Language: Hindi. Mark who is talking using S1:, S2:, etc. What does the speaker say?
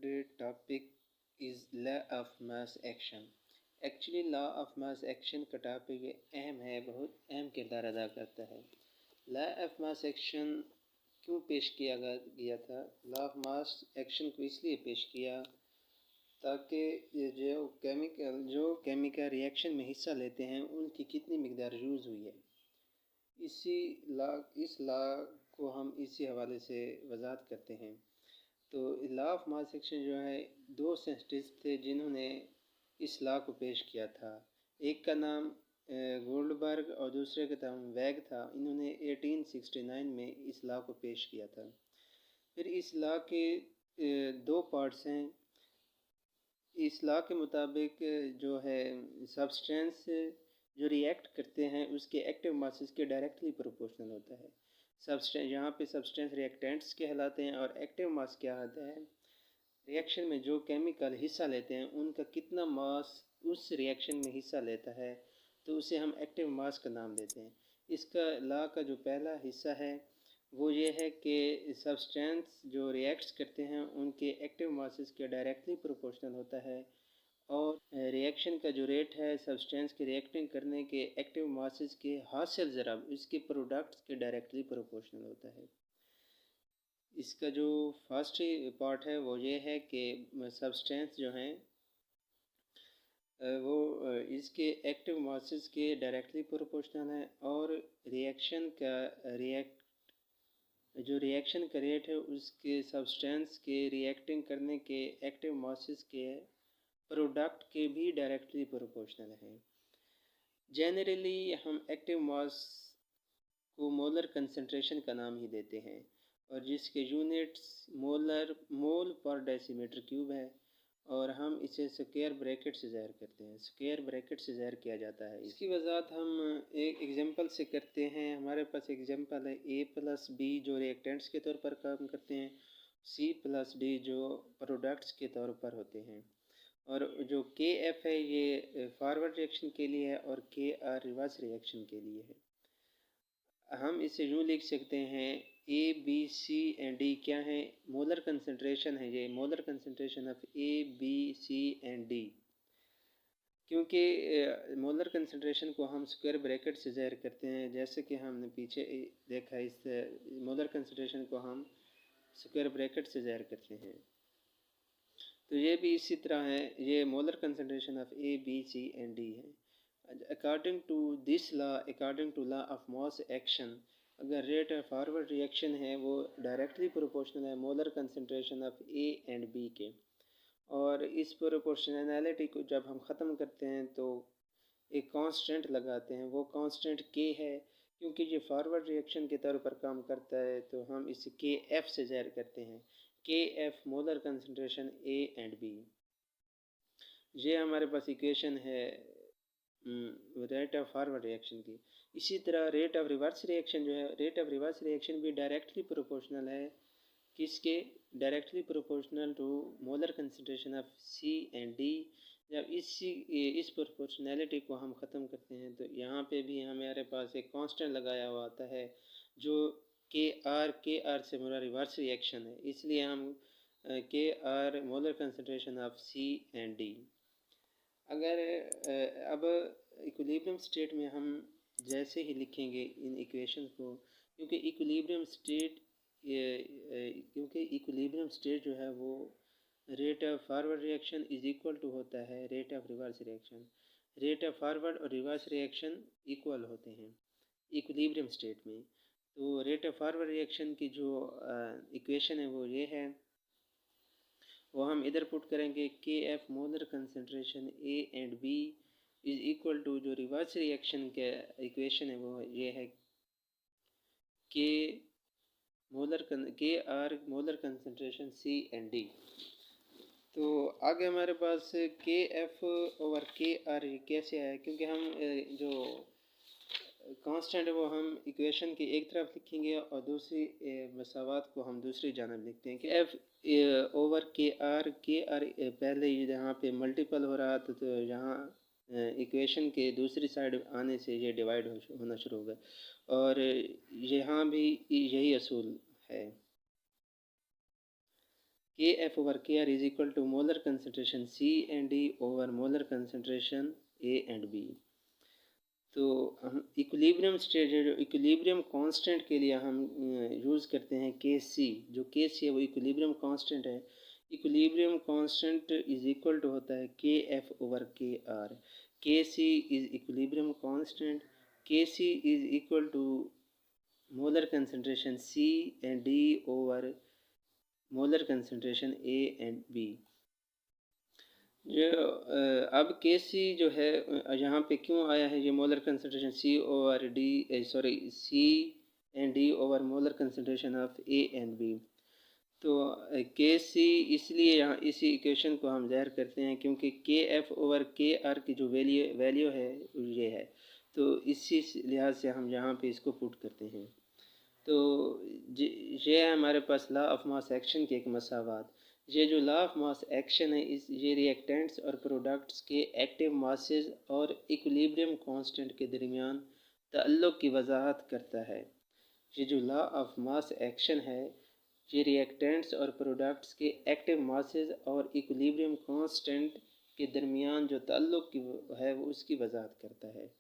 S1: today topic is law of mass action. Actually law of mass action का टॉपिक अहम है, बहुत अहम किरदार अदा करता है। लॉ ऑफ मास एक्शन क्यों पेश किया गया था? लॉ ऑफ मास एक्शन को इसलिए पेश किया ताकि जो केमिकल रिएक्शन में हिस्सा लेते हैं उनकी कितनी मिकदार यूज़ हुई है। इस लॉ को हम इसी हवाले से वजाहत करते हैं। तो लॉ ऑफ मास एक्शन जो है, दो साइंटिस्ट थे जिन्होंने इस लॉ को पेश किया था। एक का नाम गोल्डबर्ग और दूसरे का नाम वैग था। इन्होंने 1869 में इस लॉ को पेश किया था। फिर इस लॉ के दो पार्ट्स हैं। इस लॉ के मुताबिक जो है सब्सटेंस जो रिएक्ट करते हैं उसके एक्टिव मासेस के डायरेक्टली प्रोपोर्शनल होता है। सब्सटेंस यहाँ पे सब्सटेंस रिएक्टेंट्स कहलाते हैं और एक्टिव मास क्या होता है? रिएक्शन में जो केमिकल हिस्सा लेते हैं उनका कितना मास उस रिएक्शन में हिस्सा लेता है, तो उसे हम एक्टिव मास का नाम देते हैं। इसका लॉ का जो पहला हिस्सा है वो ये है कि सब्सटेंस जो रिएक्ट्स करते हैं उनके एक्टिव मासेस के डायरेक्टली प्रोपोर्शनल होता है, और रिएक्शन का जो रेट है सब्सटेंस के रिएक्टिंग करने के एक्टिव मासेस के हासिल ज़रब इसके प्रोडक्ट्स के डायरेक्टली प्रोपोर्शनल होता है। इसका जो फर्स्ट पार्ट है वो ये है कि सब्सटेंस जो हैं वो इसके एक्टिव मासेस के डायरेक्टली प्रोपोर्शनल है, और रिएक्शन का रेट है उसके सब्सटेंस के रिएक्टिंग करने के एक्टिव मासेस के प्रोडक्ट के भी डायरेक्टली प्रोपोर्शनल है। जनरली हम एक्टिव मास को मोलर कंसंट्रेशन का नाम ही देते हैं, और जिसके यूनिट्स मोल पर डेसीमीटर क्यूब है, और हम इसे स्क्वायर ब्रैकेट से ज़ाहिर करते हैं। स्क्वायर ब्रैकेट से ज़ाहिर किया जाता है। इसकी वजाहत हम एक एग्जांपल से करते हैं। हमारे पास एग्जांपल है A+B जो रिएक्टेंट्स के तौर पर काम करते हैं, C+D जो प्रोडक्ट्स के तौर पर होते हैं, और जो KF है ये फॉरवर्ड रिएक्शन के लिए है और KR रिवर्स रिएक्शन के लिए है। हम इसे यूँ लिख सकते हैं A, B, C and D क्या है? मोलर कंसंट्रेशन है। ये molar concentration of A, B, C and D। क्योंकि मोलर कंसंट्रेशन को हम स्क्वायर ब्रैकेट से ज़ाहिर करते हैं, जैसे कि हमने पीछे देखा, इस मोलर कंसंट्रेशन को हम स्क्वायर ब्रैकेट से ज़ाहिर करते हैं। तो ये भी इसी तरह है। ये molar concentration of A, B, C and D है। According to this law, according to law of mass action, अगर रेट ऑफ फॉरवर्ड रिएक्शन है वो डायरेक्टली प्रोपोर्शनल है molar concentration of A and B के, और इस प्रोपोर्शनैलिटी को जब हम ख़त्म करते हैं तो एक कांस्टेंट लगाते हैं। वो कांस्टेंट K है। क्योंकि ये फॉरवर्ड रिएक्शन के तौर पर काम करता है तो हम इसे KF से ज़ाहिर करते हैं। KF molar concentration A and B। ये हमारे पास इक्वेशन है रेट ऑफ फॉरवर्ड रिएक्शन की। इसी तरह रेट ऑफ रिवर्स रिएक्शन जो है, रेट ऑफ रिवर्स रिएक्शन भी डायरेक्टली प्रोपोर्शनल है किसके? Directly proportional to molar concentration of C and D। जब इस प्रोपोर्शनैलिटी को हम ख़त्म करते हैं तो यहाँ पे भी हमारे पास एक कांस्टेंट लगाया हुआ आता है जो KR से मेरा रिवर्स रिएक्शन है, इसलिए हम KR molar concentration of C and D। अगर अब इक्विलिब्रियम स्टेट में हम जैसे ही लिखेंगे इन इक्वेशंस को, क्योंकि इक्विलिब्रियम स्टेट जो है वो rate of forward reaction is equal to होता है rate of reverse reaction. Rate of forward और रिवर्स रिएक्शन इक्वल होते हैं इक्विलिब्रियम स्टेट में। तो रेट ऑफ फॉरवर्ड रिएक्शन की जो इक्वेशन है वो ये है, वो हम इधर पुट करेंगे KF molar concentration A and B is equal to जो रिवर्स रिएक्शन के इक्वेशन है वो ये है KR molar concentration C and D। तो आगे हमारे पास KF ओवर KR कैसे है? क्योंकि हम जो कांस्टेंट है वो हम इक्वेशन की एक तरफ लिखेंगे और दूसरी मसावात को हम दूसरी जानब लिखते हैं कि F ओवर KR पहले यहाँ पे मल्टीपल हो रहा था, तो यहाँ इक्वेशन के दूसरी साइड आने से ये डिवाइड होना शुरू होगा, और यहाँ भी यही असूल है। K F over K R is equal to molar concentration C and D over molar concentration A and B. तो हम इक्विलिब्रियम स्टेट जो इक्विलिब्रियम कांस्टेंट के लिए हम यूज़ करते हैं के सी। जो के सी है वो इक्विलिब्रियम कांस्टेंट है। Equilibrium constant is equal to होता है K F over K are. के C is equilibrium constant. K C is equal to molar concentration C and D over molar concentration A and B. जो अब के सी जो है यहाँ पे क्यों आया है ये molar concentration C over D sorry C and D over molar concentration of A and B. तो के सी इसलिए यहाँ इसी इक्वेशन को हम ज़ाहिर करते हैं क्योंकि के एफ ओवर के आर की जो वैल्यू है ये है। तो इसी लिहाज से हम यहाँ पे इसको पुट करते हैं। तो ये है हमारे पास लॉ ऑफ मास एक्शन के एक मसावात। ये जो लॉ ऑफ मास एक्शन है ये रिएक्टेंट्स और प्रोडक्ट्स के एक्टिव मासेस और इक्विलिब्रियम कांस्टेंट के दरमियान ताल्लुक़ की वजाहत करता है। ये जो लॉ ऑफ मास एक्शन है ये रिएक्टेंट्स और प्रोडक्ट्स के एक्टिव मासेस और इक्विलिब्रियम कांस्टेंट के दरमियान जो ताल्लुक़ है वो उसकी वजाहत करता है।